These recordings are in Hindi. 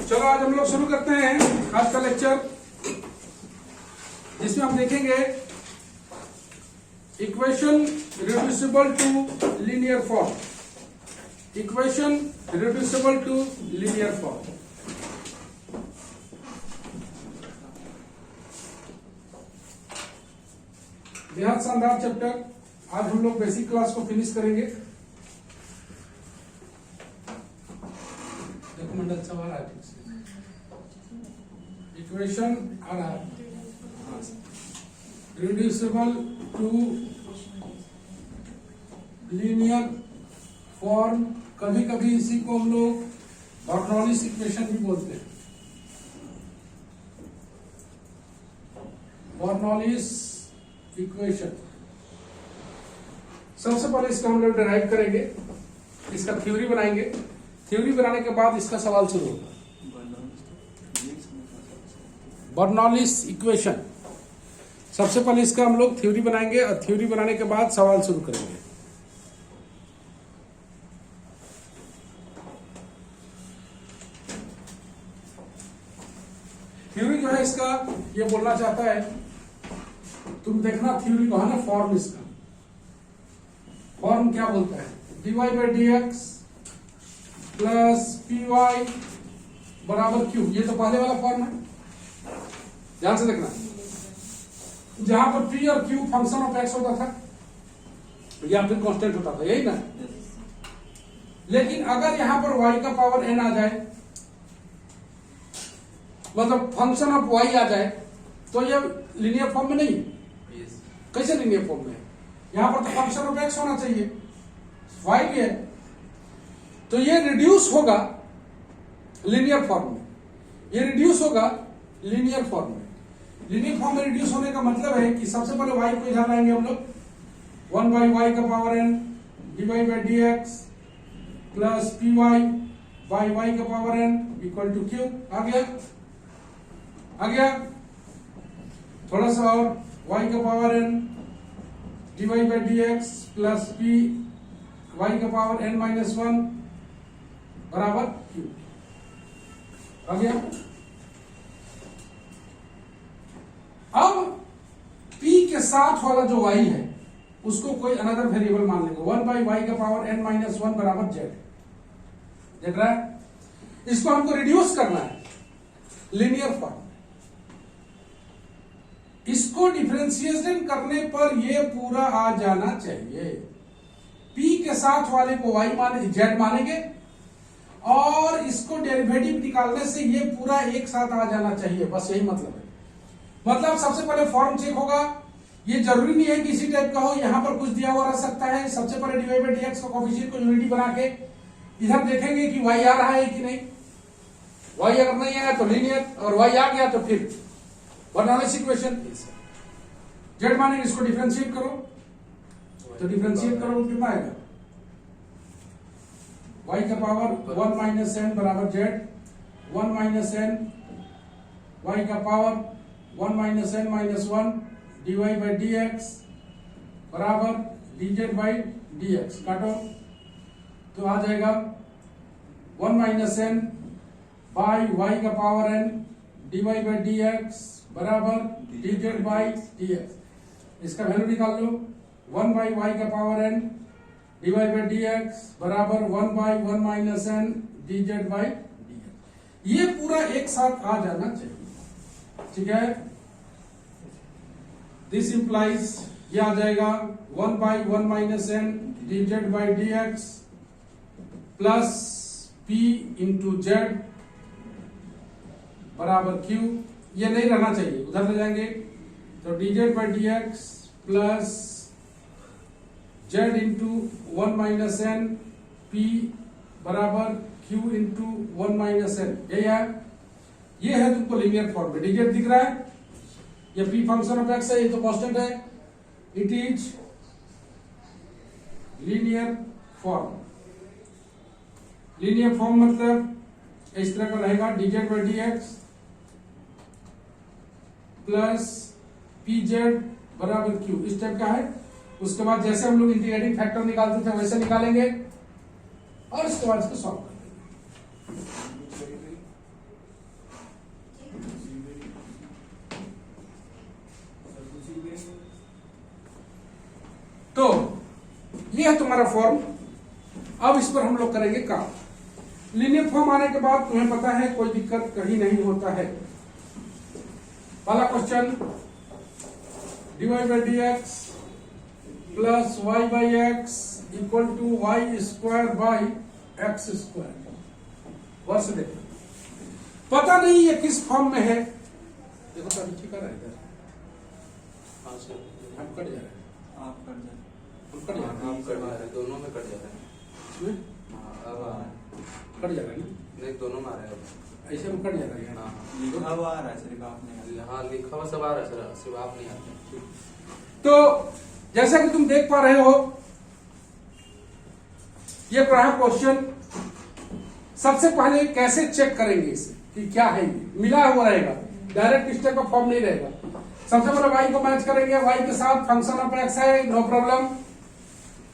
चलो आज हम लोग शुरू करते हैं आज का लेक्चर, जिसमें हम देखेंगे equation reducible to linear form. Equation reducible to linear form. बेहद शानदार चैप्टर। आज हम लोग बेसिक क्लास को फिनिश करेंगे। देखो मंडल सवाल है, ठीक से इक्वेशन आ रहा है रिड्यूसिबल टू लीनियर फॉर्म। कभी कभी इसी को हम लोग बर्नौलीज इक्वेशन भी बोलते हैं। Bernoulli's equation. सबसे पहले इसका हम लोग डिराइव करेंगे, इसका थ्योरी बनाएंगे। थ्योरी बनाने के बाद इसका सवाल शुरू होगा। Bernoulli's equation. सबसे पहले इसका हम लोग थ्योरी बनाएंगे और थ्योरी बनाने के बाद सवाल शुरू करेंगे। थ्योरी जो है इसका ये बोलना चाहता है, तुम देखना थ्योरी को है ना, फॉर्म इसका फॉर्म क्या बोलता है, dy by D x plus P Y बराबर क्यू। ये तो पहले वाला फॉर्म है, ध्यान से देखना। जहां पर पी और क्यू फंक्शन ऑफ एक्स होता था या फिर कांस्टेंट होता था, यही ना। लेकिन अगर यहां पर y का पावर n आ जाए, मतलब फंक्शन ऑफ y आ जाए, तो ये लीनियर फॉर्म में नहीं। कैसे लीनियर फॉर्म में? यहां पर तो फंक्शन ऑफ x होना चाहिए, y भी है, तो ये रिड्यूस होगा लीनियर फॉर्म में। ये रिड्यूस होगा लीनियर फॉर्म में। लीनियर फॉर्म में रिड्यूस होने का मतलब है कि सबसे पहले y को इधर लाएंगे हम लोग, 1 बाई वाई का power n dy by D x plus P Y by Y का power n equal to Q. आ गया थोड़ा सा और, y का power n dy by D x plus P Y का पावर n माइनस 1 बराबर क्यू। आ गया। अब p के साथ वाला जो y है उसको कोई अनदर वेरिएबल मान लेंगे, 1 बाई वाई का पावर n माइनस 1 बराबर z। देख रहा है, इसको हमको रिड्यूस करना है लीनियर फॉर्म। इसको डिफरेंशिएशन करने पर ये पूरा आ जाना चाहिए। p के साथ वाले को y माने z मानेंगे और इसको डेरिवेटिव निकालने से ये पूरा एक साथ आ जाना चाहिए, बस यही मतलब है। मतलब सबसे पहले फॉर्म चेक होगा। ये जरूरी नहीं है कि इसी टाइप का हो, यहां पर कुछ दिया हुआ रह सकता है। सबसे पहले dy बाई डी एक्स का कोफिशिएंट को यूनिटी बना के इधर देखेंगे कि y आ रहा है कि नहीं। y अगर नहीं आया तो लीनियर, और y आ गया तो फिर बर्नौलीज इक्वेशन। z माने इसको डिफरेंशिएट करो, तो डिफरेंशिएट करो तो कितना आएगा, y का पावर 1 माइनस n बराबर z, 1 माइनस n y का power 1 minus n minus 1 dy by D X बराबर dz बाई डी एक्स। काटो तो आ जाएगा 1 माइनस n बाई y का power n dy by D X बराबर dz बाई डी एक्स। इसका वैल्यू निकाल लो, 1 बाई वाई का power n dy by D X बराबर 1 by 1 minus n dz by D x. ये पूरा एक साथ आ जाना चाहिए, ठीक है। दिस इंप्लाइज ये आ जाएगा 1 by 1 minus n dz by D x plus p into Z बराबर q। ये नहीं रहना चाहिए, उधर ले जाएंगे तो dz by D x plus z into 1 minus n p बराबर q इंटू 1 माइनस n। यही है, ये है तुमको लीनियर फॉर्म में। dz दिख रहा है, ये p फंक्शन ऑफ x है, ये तो कांस्टेंट है। It is linear form. Linear form मतलब इस तरह का रहेगा, dz by D x plus P Z बराबर क्यू, इस टाइप का है। उसके बाद जैसे हम लोग इंटीग्रेटिंग फैक्टर निकालते थे वैसे निकालेंगे और इसके बाद इसको सॉल्व कर देंगे। तो ये है तुम्हारा फॉर्म। अब इस पर हम लोग करेंगे काम। लीनियर फॉर्म आने के बाद तुम्हें पता है कोई दिक्कत कहीं नहीं होता है। पहला question, dy by D x plus Y by X equal to Y square by x square. वर्ष देखो, पता नहीं ये किस फॉर्म में है। देखो तो अभी ठीक है इधर, हम कट जा रहे हैं, आप कर जाए, हम कट जा रहे हैं, आप कर रहे हैं, दोनों में कट जाता है। इसमें अब कट जा रहा है ना, नहीं, दोनों में आ रहा है। ऐसे में कट जा रहा है। हाँ, लिखा हुआ आ रहा है, सिर्फ आप नहीं। हाँ, लिखा हुआ सब आ रहा है सर, सिर्फ आप नहीं आते। तो जैसा कि तुम देख पा रहे हो, ये पढ़ा क्वेश्चन। सबसे पहले कैसे चेक करेंगे इसे कि क्या है, ये मिला हुआ रहेगा, डायरेक्ट स्टेप का फॉर्म नहीं रहेगा। सबसे पहले y को मैच करेंगे, y के साथ फंक्शन ऑफ x है, नो प्रॉब्लम।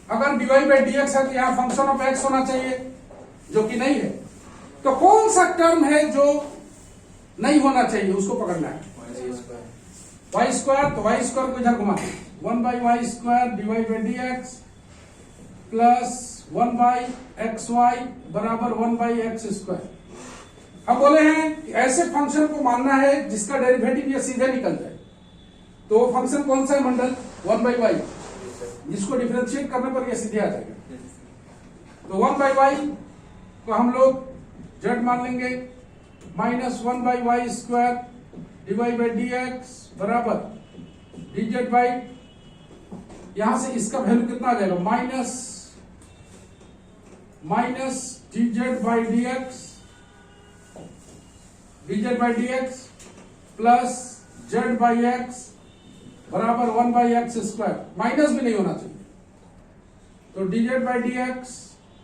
अगर dy बाई डी एक्स है तो यहाँ फंक्शन ऑफ x होना चाहिए, जो कि नहीं है। तो कौन सा टर्म है जो नहीं होना चाहिए, उसको पकड़ना है। y स्क्वायर, तो y स्क्वायर को इधर घुमा, 1 by Y square dy by D x plus 1 by X Y बराबर 1 बाई एक्स स्क्वायर। अब बोले हैं कि ऐसे फंक्शन को मानना है जिसका डेरिवेटिव ये सीधे निकल जाए। तो वो फंक्शन कौन सा है मंडल, 1 बाई वाई, जिसको डिफरेंशिएट करने पर ये सीधे आ जाएगा। तो 1 बाई वाई को हम लोग z मान लेंगे, minus 1 by Y square divide by D X बराबर डी जेड बाई, यहां से इसका वैल्यू कितना आ जाएगा, minus D Z by D X, dz by D x plus Z by X बराबर 1 बाई एक्स स्क्वायर। माइनस भी नहीं होना चाहिए, तो dz by D X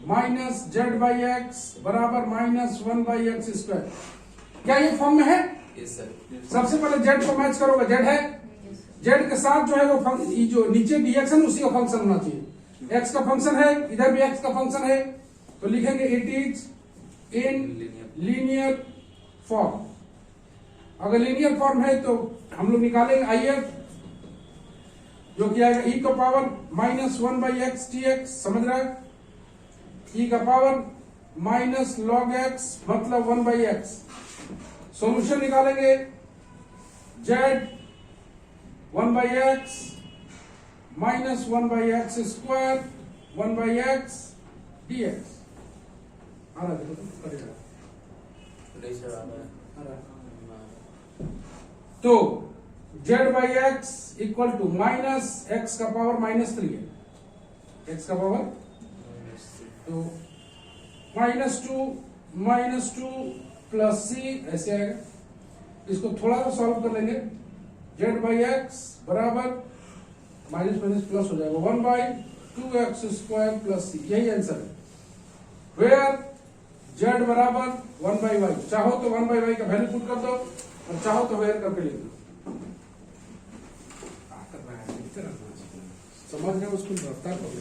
minus Z by X बराबर माइनस 1 बाई एक्स स्क्वायर। क्या ये फॉर्म में है? Yes sir. सबसे पहले जेड को मैच करोगे, जेड है, जेड के साथ जो है वो जो नीचे dx है उसी का फंक्शन होना चाहिए। x का फंक्शन है, इधर भी x का फंक्शन है, तो लिखेंगे it is in linear form. अगर लीनियर फॉर्म है तो हम लोग निकालेंगे IF, जो कि आएगा e का power minus 1 by x T x, समझ रहा है, e का पावर माइनस लॉग x मतलब 1 बाई एक्स। सोल्यूशन निकालेंगे, z 1 by x minus 1 by x square 1 by X D X. आ रहा है, तो z by X equal to minus X का पावर माइनस 3 है, एक्स का पावर, तो माइनस टू प्लस सी ऐसे आएगा। इसको थोड़ा सा सॉल्व कर लेंगे, z बाई एक्स बराबर माइनस माइनस प्लस हो जाएगा 1 बाई 2x स्क्वायर प्लस सी, यही आंसर है। वेयर z बराबर 1 बाई वाई, चाहो तो 1 बाई वाई का वैल्यू पुट कर दो और चाहो तो वेयर करके लिख दो। समझ रहे हो, उसको रफ्तार कर लो।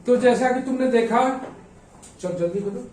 तो जैसा कि तुमने देखा, चल जल्दी करो,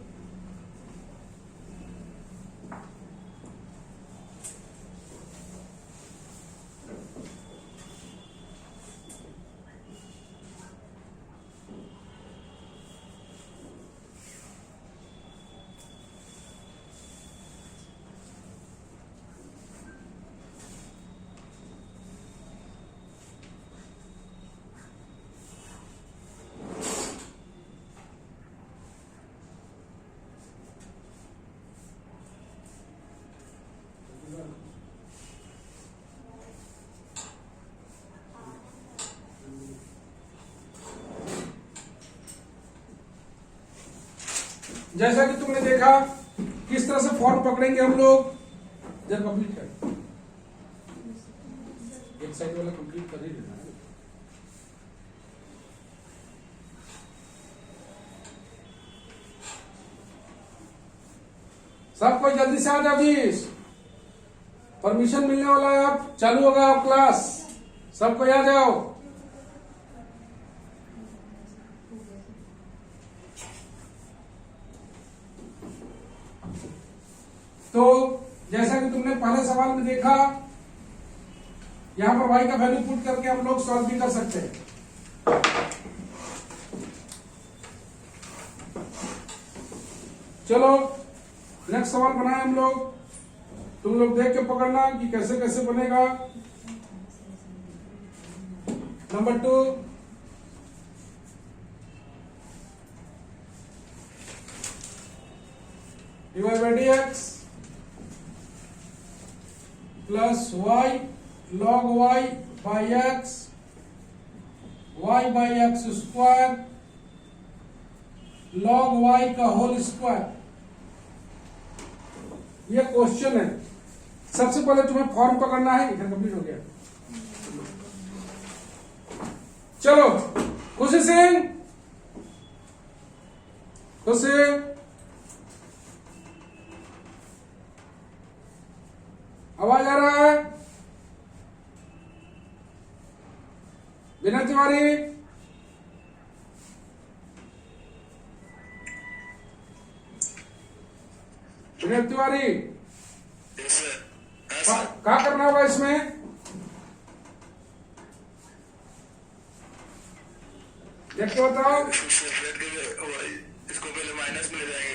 जैसा कि तुमने देखा किस तरह से फॉर्म पकड़ेंगे हम लोग। जब कंप्लीट कर, एक साइड वाला कंप्लीट कर ही देना है। सब कोई जल्दी से आ जाओ प्लीज, परमिशन मिलने वाला है, अब चालू होगा अब क्लास, सब कोई आ जाओ। तो जैसा कि तुमने पहले सवाल में देखा, यहां पर y का वैल्यू पुट करके हम लोग सॉल्व भी कर सकते हैं। चलो नेक्स्ट सवाल बनाए हम लोग, तुम लोग देख के पकड़ना कि कैसे कैसे बनेगा। Number 2, dy by dx plus y log y by x, y by x square log y का होल स्क्वायर। ये क्वेश्चन है। सबसे पहले तुम्हें फॉर्म पकड़ना है, इधर कंप्लीट हो गया। चलो खुशी सिंह, खुशी, आवाज आ रहा है? विनय तिवारी, विनय तिवारी, क्या करना होगा इसमें? देख के बताओ। इसको पहले माइनस में ले जाएंगे,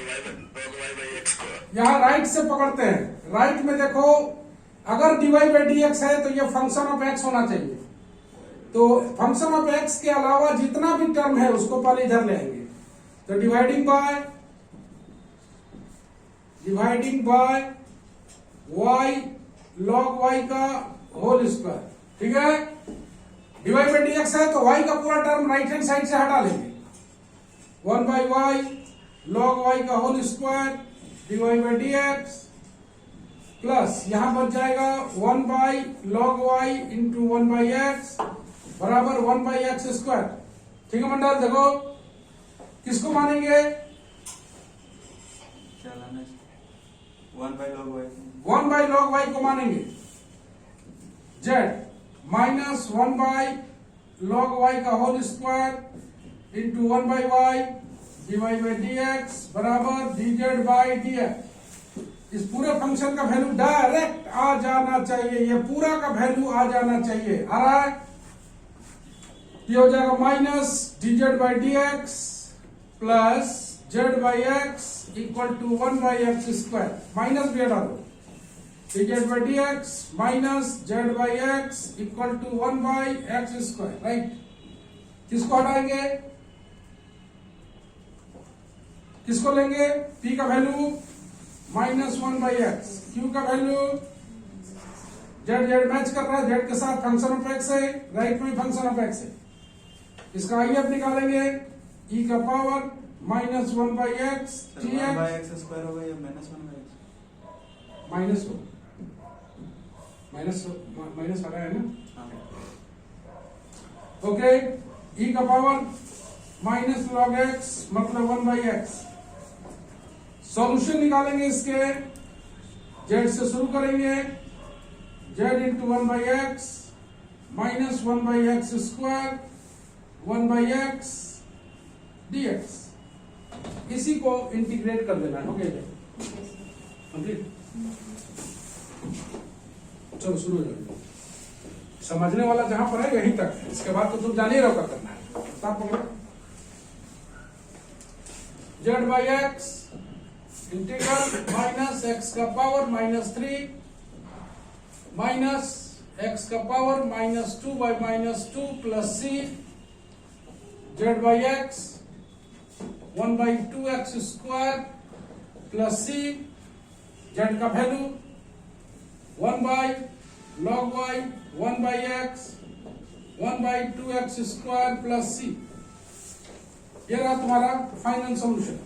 यहाँ राइट से पकड़ते हैं। राइट में देखो, अगर dy बाई डी एक्स है तो ये फंक्शन ऑफ एक्स होना चाहिए। तो फंक्शन ऑफ एक्स के अलावा जितना भी टर्म है उसको पहले इधर ले आएंगे। तो dividing by y log y का होल स्क्वायर, ठीक है। dy बाई डी एक्स है तो y का पूरा टर्म राइट हैंड साइड से हटा लेंगे। 1 बाई y log y का whole square dy by D x plus यहां बच जाएगा 1 by log y into 1 by X बराबर 1 बाई एक्स स्क्वायर। ठीक है मंडल, देखो किसको मानेंगे? 1 by log y, 1 by log y को मानेंगे। z minus 1 by log y का whole square into 1 by y dy by D X बराबर dz बाई dx। इस पूरे फंक्शन का वैल्यू डायरेक्ट आ जाना चाहिए, ये पूरा का वैल्यू आ जाना चाहिए। आ रहा है? ये हो जाएगा minus dz by D x plus z by X equal to 1 by x square. Minus भी हटा दो, dz by D X minus z by X equal to 1 by x square, right. किसको हटाएंगे? किसको लेंगे? p का value minus 1 by X, q का वैल्यू z मैच कर रहा है, z के साथ फंक्शन ऑफ एक्स है, राइट में फंक्शन ऑफ एक्स है। इसका IF निकालेंगे, e का power minus 1 by x T x square हो गया, माइनस 1 बाई एक्स, माइनस हो, माइनस आ रहा है ना। ओके, e का पावर माइनस log x मतलब 1 बाई एक्स। सॉल्यूशन निकालेंगे इसके, z से शुरू करेंगे, z into 1 by x minus 1 by x square 1 by x dx। इसी को इंटीग्रेट कर देना है। Okay complete. चलो शुरू हो जाएगा। समझने वाला जहां पर है यहीं तक है, इसके बाद तो तुम जान ही रहो क्या करना है। स्टार्ट करो। z by x integral minus X का पावर माइनस 3 माइनस एक्स का power minus 2 by minus 2 plus c z by x 1 by 2 x square plus c, z का value 1 by log y 1 by x 1 by 2 x square plus c। ये रहा तुम्हारा फाइनल सॉल्यूशन।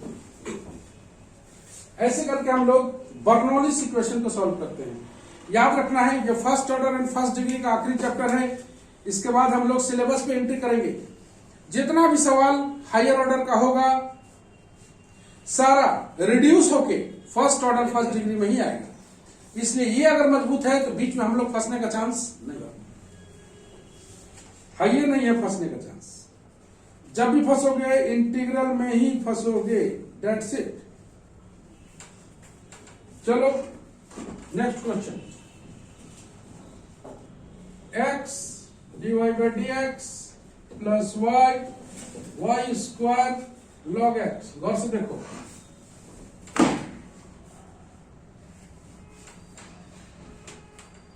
ऐसे करके हम लोग बर्नौलीज इक्वेशन को सॉल्व करते हैं। याद रखना है ये first order and first degree का आखिरी चैप्टर है। इसके बाद हम लोग सिलेबस पे एंट्री करेंगे। जितना भी सवाल हायर ऑर्डर का होगा सारा रिड्यूस होके फर्स्ट ऑर्डर फर्स्ट डिग्री में ही आएगा। इसलिए ये अगर मजबूत है तो बीच में हम लोग फंसने का चांस नहीं है, ये नहीं है फंसने का चांस। जब भी फंसोगे इंटीग्रल में ही फंसोगे, दैट्स इट। चलो next question, x divide by D x plus Y square log X. गौर से देखो,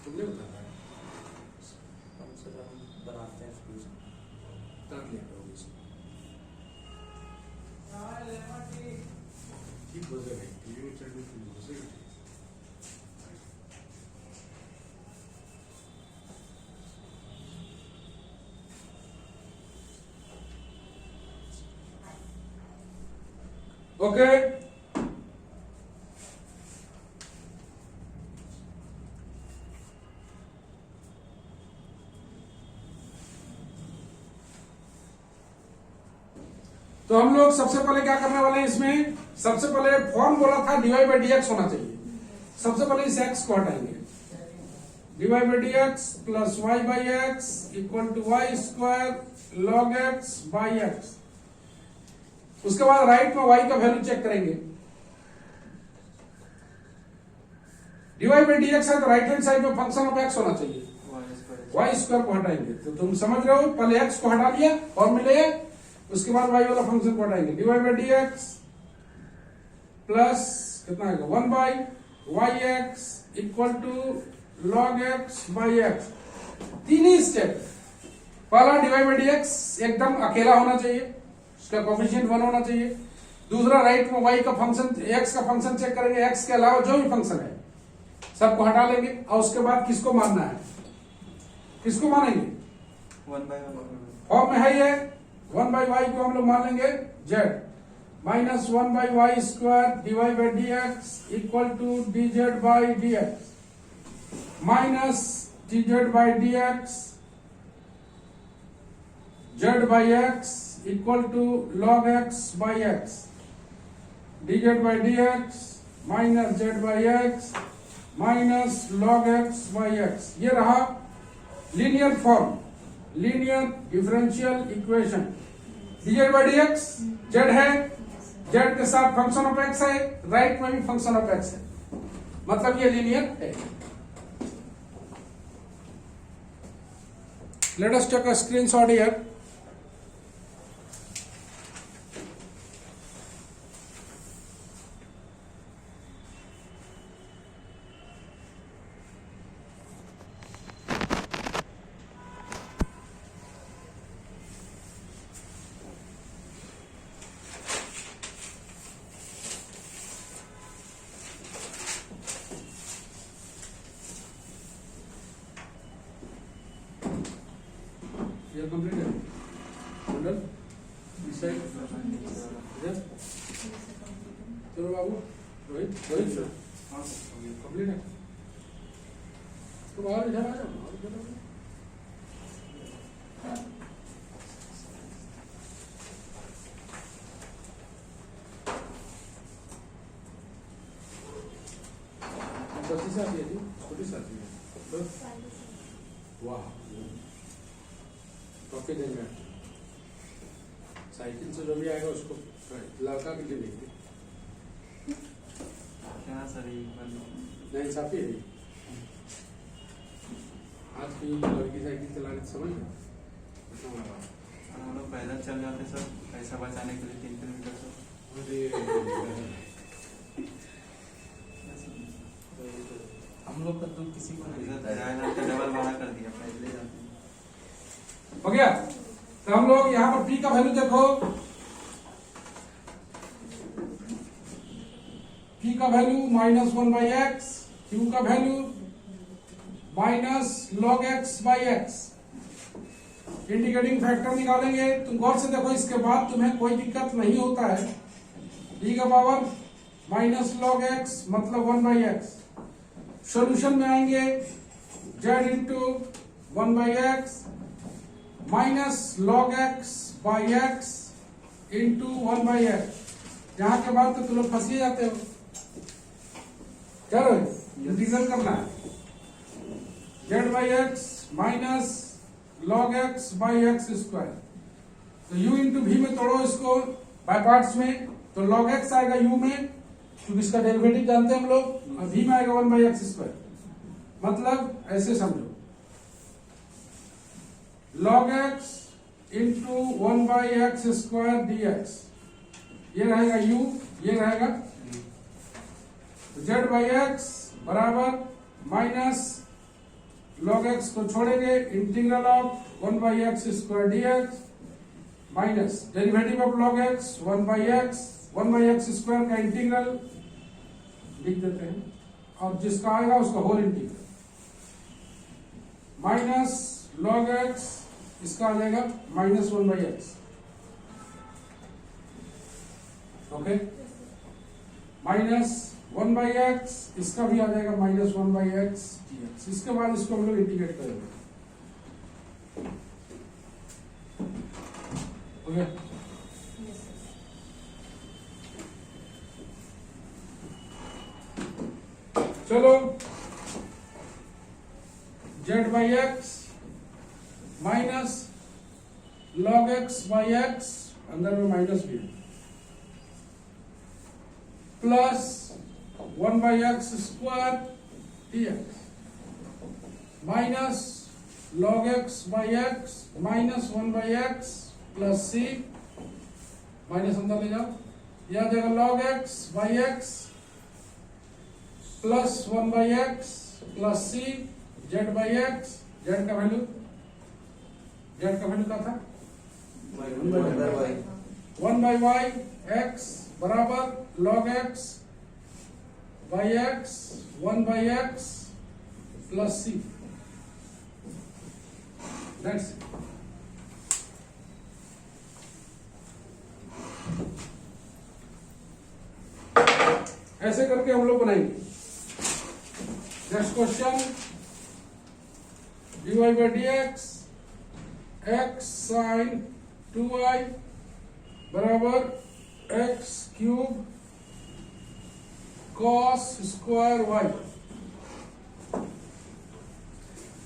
तुमने बताया कम से कम बनाते हैं इसको। ठीक हो जाएगा, टीवी चढ़ने की हो जाएगी। ओके, तो हम लोग सबसे पहले क्या करने वाले हैं इसमें, सबसे पहले फॉर्म बोला था डीवाई बाई डी एक्स होना चाहिए। सबसे पहले इस एक्स को हटाएंगे, D Y by D x plus Y by X equal to Y square log x by X. उसके बाद राइट में वाई का वैल्यू चेक करेंगे। डीवाई बाई डी एक्स है तो राइट हैंड साइड में फंक्शन ऑफ एक्स होना चाहिए, वाई स्क्वायर को हटाएंगे। तो तुम समझ रहे हो, पहले एक्स को हटा लिया और मिले, उसके बाद वाई वाला फंक्शन को हटाएंगे। D Y by D x plus कितना आएगा 1 by Y X equal to log x by X. तीन ही स्टेप। पहला डिवाइड बाई डी एक्स एकदम अकेला होना चाहिए, उसका कोफिशिएंट 1 होना चाहिए। दूसरा राइट में वाई का फंक्शन एक्स का फंक्शन चेक करेंगे, एक्स के अलावा जो भी फंक्शन है सबको हटा लेंगे। और उसके बाद किसको मानना है, किसको मानेंगे, 1 बाई 1 फॉर्म में है ये 1 बाई वाई को हम लोग मान लेंगे Z minus 1 by Y square divide by D X equal to D Z by D X minus D Z by D X Z by X equal to log x by X D Z by D X minus Z by x minus log x by X. ये रहा linear form, linear differential equation. D Z by D X Z है, जेड के साथ फंक्शन ऑफ एक्स है, राइट में भी फंक्शन ऑफ एक्स है, मतलब ये लीनियर है। Let us take a screenshot here. ये कंप्लीट है मंडल इस साइड इधर। चलो बाबू रोहित रोहित सर कंप्लीट है तो बाहर इधर आ जाओ, और इधर आ जाओ। छोटी साथी है जी, छोटी साथी है बस। वाह कॉफी देंगे, साइकिल से जो भी आएगा उसको लड़का के लिए देखते क्या सर नहीं साफी है। आज की लड़की साइकिल चलाने समझ में हम लोग पैदल चल जाते सर, पैसा बचाने के लिए 3 किलोमीटर सर। हम लोग का तो किसी को नहीं डबल भाड़ा कर दिया, पैदल जाते हैं। हो गया। तो हम लोग यहां पर p का वैल्यू देखो, p का value minus 1 by X, q का value minus log x by x. Indicating factor निकालेंगे। तुम गौर से देखो, इसके बाद तुम्हें कोई दिक्कत नहीं होता है। d का पावर माइनस लॉग एक्स मतलब 1 बाई एक्स। सोल्यूशन में आएंगे z into 1 by x minus log x by x into 1 by x. यहाँ के बाद तो तुम लोग फंस ही जाते हो। क्या रहे इंटीग्रल करना है Z by x minus log x by x square. तो u इंटू वी में तोड़ो इसको बाय पार्ट्स में, तो log x आएगा u में, क्योंकि इसका डेरिवेटिव जानते हैं हम लोग, और v में आएगा 1 बाई एक्स स्क्वायर। मतलब ऐसे समझो log x into 1 by x square dx, ये रहेगा u, ये रहेगा z बाई एक्स बराबर माइनस log x को छोड़ेंगे integral of 1 by x square dx minus derivative of log x 1 by x square का इंटीग्रल लिख देते हैं, और जिसका आएगा उसका whole integral minus log x, इसका आ जाएगा माइनस 1 by X. Okay, minus 1 by X, इसका भी आ जाएगा माइनस 1 बाई एक्स dx। इसके बाद इसको हम लोग इंटीग्रेट करेंगे। ओके, चलो z by x minus log x by x, अंदर में माइनस भी है, plus 1 by x square dx minus log x by x minus 1 by x plus c, minus अंदर ले जाओ, यह आ जाएगा log x by x plus 1 by x plus c z by x. Z का वैल्यू क्या था 1 बाई वाई एक्स बराबर log x by x 1 by x plus c. That's it. ऐसे करके हम लोग बनाएंगे। Next question, dy by D x x sine 2y बराबर x cube cos square y.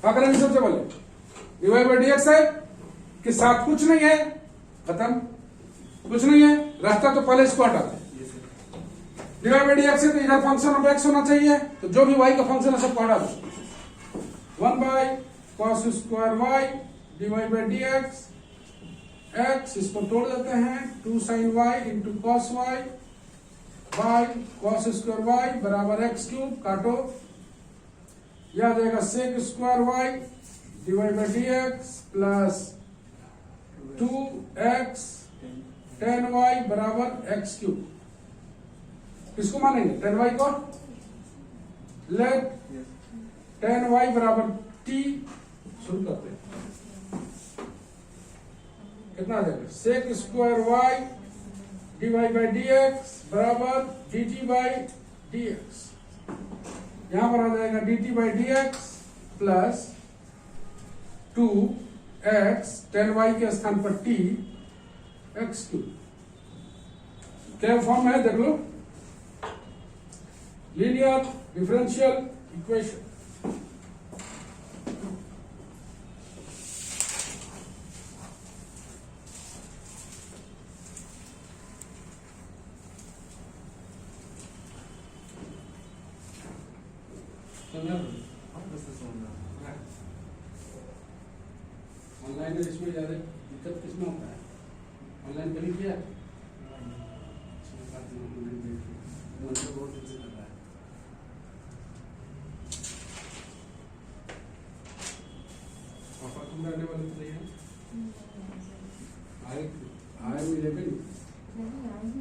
क्या करेंगे सबसे पहले, dy बाई डी एक्स है कि साथ कुछ नहीं है, खत्म, कुछ नहीं है, रास्ता तो पहले इसको हटाते हैं। dy बाई डी एक्स है तो इधर फंक्शन ऑफ x होना चाहिए, तो जो भी y का फंक्शन है सबको हटा दो। 1 by cos square y dy by D x x, इसको तोड़ देते हैं, 2 sine y into cos y by cos square y बराबर एक्स क्यूब, काटो, यह आ जाएगा sec square y divide by D x plus 2x tan y बराबर एक्स क्यूब। किसको मानेंगे, tan y को, लेट tan y बराबर t, शुरू करते हैं, कितना आ जाएगा sec square y divide by D X बराबर D T by D X. यहां पर आ जाएगा D T by D x plus 2x tan y के स्थान पर t एक्स क्यूब। क्या फॉर्म है देख लो, लीनियर डिफरेंशियल इक्वेशन। ऑनलाइन में इसमें ज्यादा दिक्कत किसमें होता है, ऑनलाइन कभी किया बहुत दिक्कत करता है। पापा तुम रहने वाले तो नहीं है, आए मिले भी नहीं। यहाँ से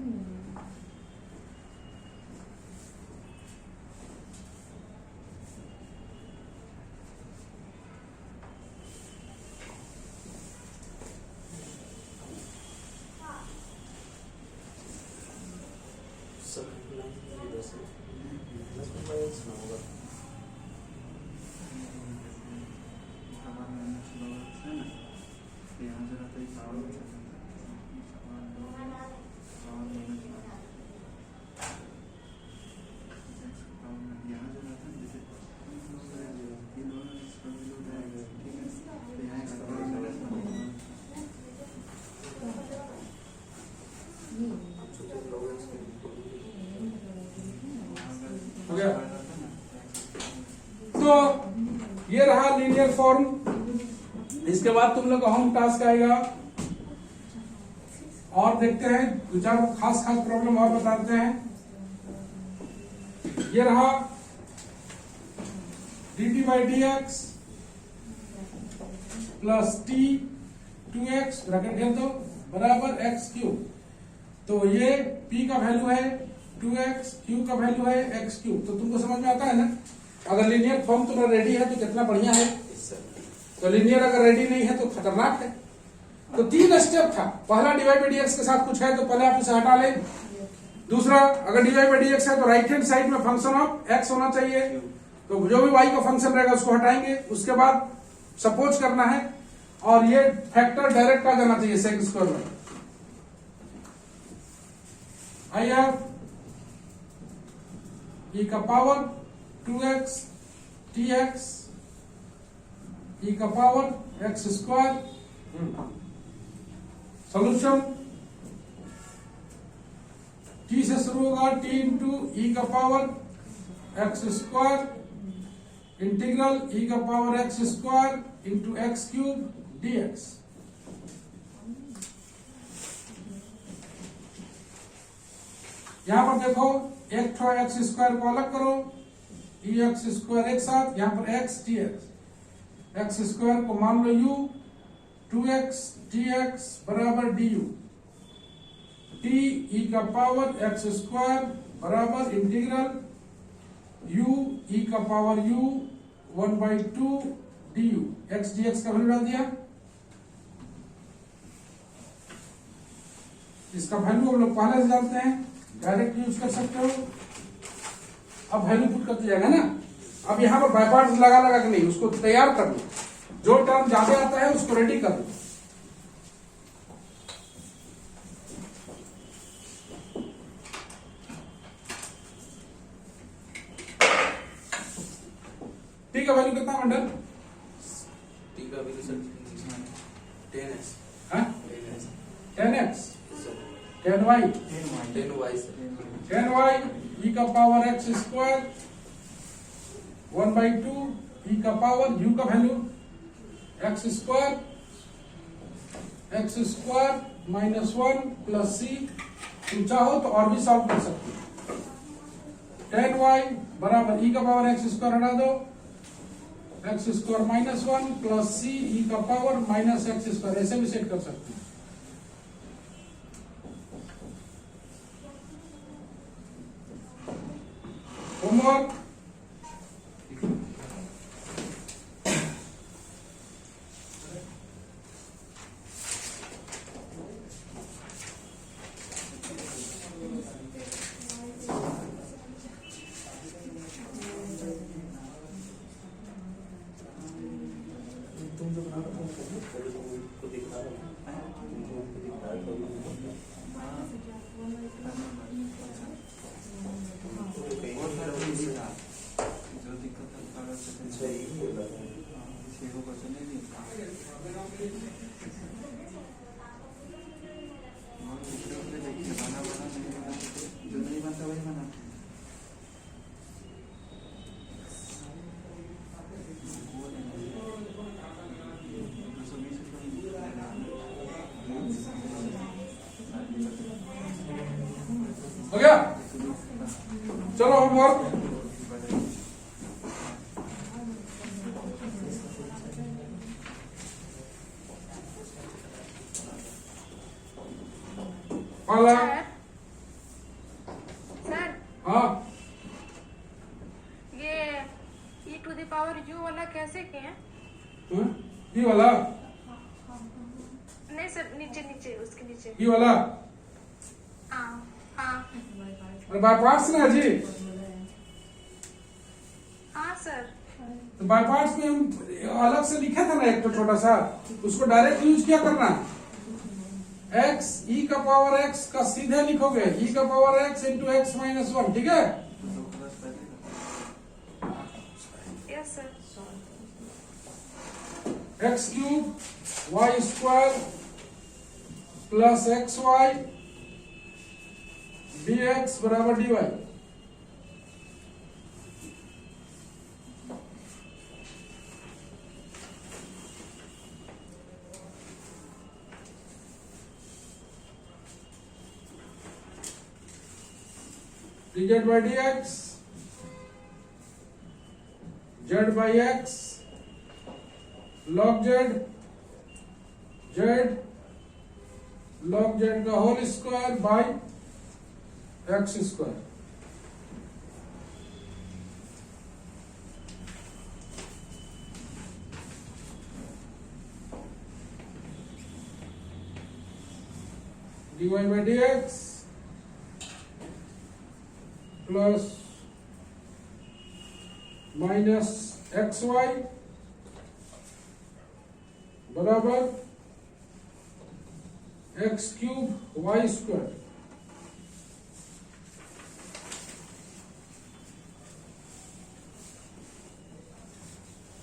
ये रहा लीनियर फॉर्म। इसके बाद तुम लोग का होम टास्क आएगा और देखते हैं दो चार खास प्रॉब्लम और बताते हैं। ये रहा dt by dx plus t 2x bracket घेर दो बराबर x क्यूब। तो ये p का वैल्यू है 2x, q का वैल्यू है x क्यूब। तो तुमको समझ में आता है ना? अगर लीनियर फॉर्म तुम्हारा रेडी है तो कितना बढ़िया है। तो लीनियर अगर रेडी नहीं है तो खतरनाक है। तो 3 स्टेप था। पहला dy by dx के साथ कुछ है तो पहले आप उसे हटा लें। दूसरा, अगर dy by dx है तो राइट हैंड साइड में फंक्शन ऑफ x होना चाहिए। तो जो भी y का फंक्शन रहेगा उसको हटाएंगे। उसके बाद सपोज करना है और ये फैक्टर डायरेक्ट आ जाना चाहिए सेक स्क्वायर में। आई हैव e का पावर 2x tx e का power x square. Solution t से शुरू होगा, t इंटू e का power x square integral e का power x square into x cube dx। यहां पर देखो एक ठो एक्स स्क्वायर को अलग करो, ई एक्स स्क्वायर एक साथ, यहां पर x T x. X square को मान लो u, 2x dx बराबर du। t e का पावर एक्स स्क्वायर बराबर इंटीग्रल u e का power u 1/2 du। x dx का वैल्यू डाल दिया। इसका वैल्यू हम लोग पहले से जानते हैं, डायरेक्ट यूज कर सकते हो। अब वैल्यू पुट करते जाएगा ना। अब यहाँ पर बाय पार्ट्स लगा लगा के नहीं, उसको तैयार कर लो। जो टर्म ज्यादा आता है उसको रेडी कर लो। ठीक है, वैल्यू कितना मंडल? टी का value sir 10x 10x 10y 10y sir 10y e का पावर x स्क्वायर 1/2 e का पावर u का value x square minus 1 plus c। तुम चाहो तो और भी सॉल्व कर सकते हो। 10y बराबर e का पावर x स्क्वायर हटा दो, x square minus 1 plus c e का पावर माइनस x स्क्वायर, ऐसे भी सेट कर सकते हो। होमवर्क तुम जो बना रहे हो को दिखा रहे जो दिक्कत जो नहीं बनता वही बनाते। हो गया? चलो होमवर्क। सर हाँ, ये e to the power u वाला कैसे किए? ये वाला नहीं सर, नीचे नीचे उसके नीचे। ये वाला हाँ हाँ बाय पार्ट्स ना जी। हाँ सर। तो बाय पार्ट्स में हम अलग से लिखा था ना एक तो छोटा सा, उसको डायरेक्ट यूज क्या करना है? x e का पावर x का सीधे लिखोगे e का power x into x minus 1। ठीक है? Yes sir. x cube y square plus x y dx बराबर dy। dz by dx, z by x, log z, log z का whole square by x square. dy by dx plus minus xy बराबर x cube y square.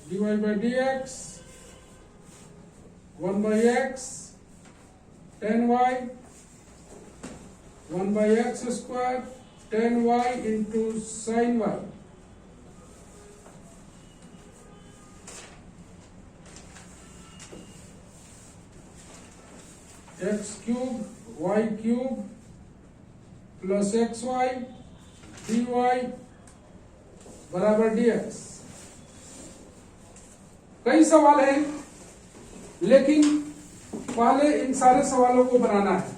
dy by dx 1 by x tan y 1 by x square tan y into sin y x cube y cube plus xy dy बराबर dx। कई सवाल हैं, लेकिन पहले इन सारे सवालों को बनाना है।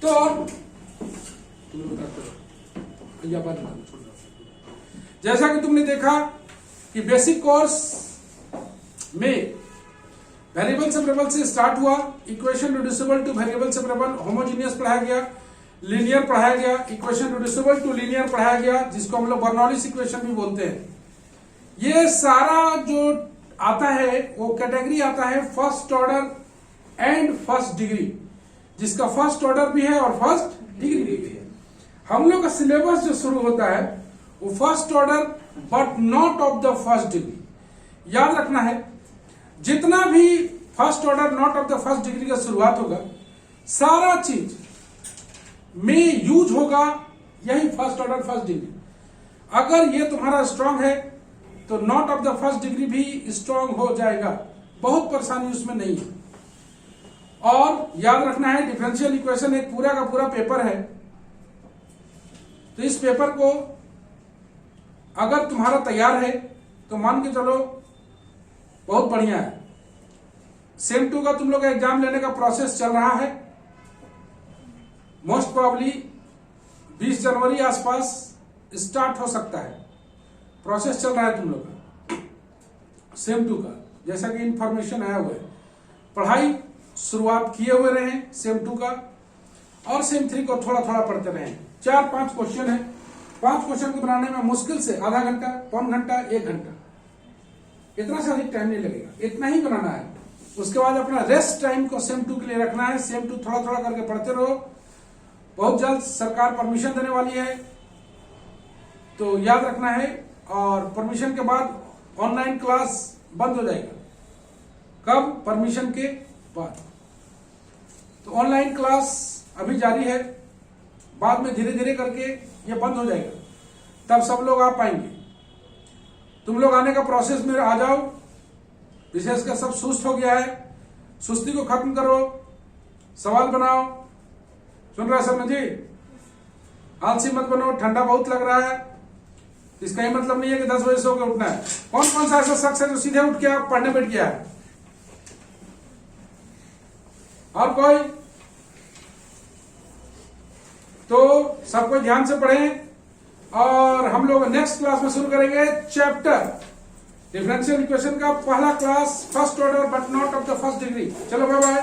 तो जैसा कि तुमने देखा कि बेसिक कोर्स में वेरिएबल सेपरेबल से स्टार्ट हुआ, equation reducible two variable separable, homogeneous पढ़ाया गया, लीनियर पढ़ाया गया, इक्वेशन रिड्यूसिबल टू लीनियर पढ़ाया गया, जिसको हम लोग बर्नौलीस इक्वेशन भी बोलते हैं। ये सारा जो आता है वो कैटेगरी आता है first order and first degree, जिसका फर्स्ट ऑर्डर भी है और फर्स्ट डिग्री भी है। हम लोग का सिलेबस जो शुरू होता है वो first order but not of the first degree. याद रखना है, जितना भी first order not of the first degree का शुरुआत होगा, सारा चीज में यूज होगा यही फर्स्ट ऑर्डर फर्स्ट डिग्री। अगर ये तुम्हारा स्ट्रांग है तो not of the first degree भी स्ट्रांग हो जाएगा, बहुत परेशानी उसमें नहीं है। और याद रखना है, डिफरेंशियल इक्वेशन एक पूरा का पूरा पेपर है, तो इस पेपर को अगर तुम्हारा तैयार है तो मान के चलो बहुत बढ़िया है। सेम 2 का तुम लोग एग्जाम लेने का प्रोसेस चल रहा है, मोस्ट प्रोबेबली 20 जनवरी आसपास स्टार्ट हो सकता है। प्रोसेस चल रहा है तुम लोग का सेम 2 का, जैसा कि इंफॉर्मेशन आया हुआ है। पढ़ाई शुरुआत किए हुए रहे सेम 2 का, और सेम 3 को थोड़ा थोड़ा पढ़ते रहे। 4-5 क्वेश्चन है, 5 क्वेश्चन को बनाने में मुश्किल से आधा घंटा, पौन घंटा, 1 घंटा, इतना से अधिक टाइम नहीं लगेगा, इतना ही बनाना है। उसके बाद अपना रेस्ट टाइम को सेम 2 के लिए रखना है। सेम 2 थोड़ा थोड़ा करके पढ़ते रहो, बहुत जल्द सरकार परमिशन देने वाली है, तो याद रखना है। और परमिशन के बाद ऑनलाइन क्लास बंद हो जाएगा। कब? परमिशन के बाद। तो ऑनलाइन क्लास अभी जारी है, बाद में धीरे धीरे करके ये बंद हो जाएगा, तब सब लोग आ पाएंगे। तुम लोग आने का प्रोसेस में आ जाओ, विशेषकर सब सुस्त हो गया है, सुस्ती को खत्म करो, सवाल बनाओ। सुन रहा है शर्मा जी? आलसी मत बनो, ठंडा बहुत लग रहा है, इसका ये मतलब नहीं है कि 10 बजे सो के उठना है। कौन कौन सा ऐसा शख्स है जो सीधे उठ के आप पढ़ने बैठ गया है? और कोई? तो सबको ध्यान से पढ़ें, और हम लोग नेक्स्ट क्लास में शुरू करेंगे चैप्टर डिफरेंशियल इक्वेशन का पहला class, first order but not of the first degree. चलो बाय बाय।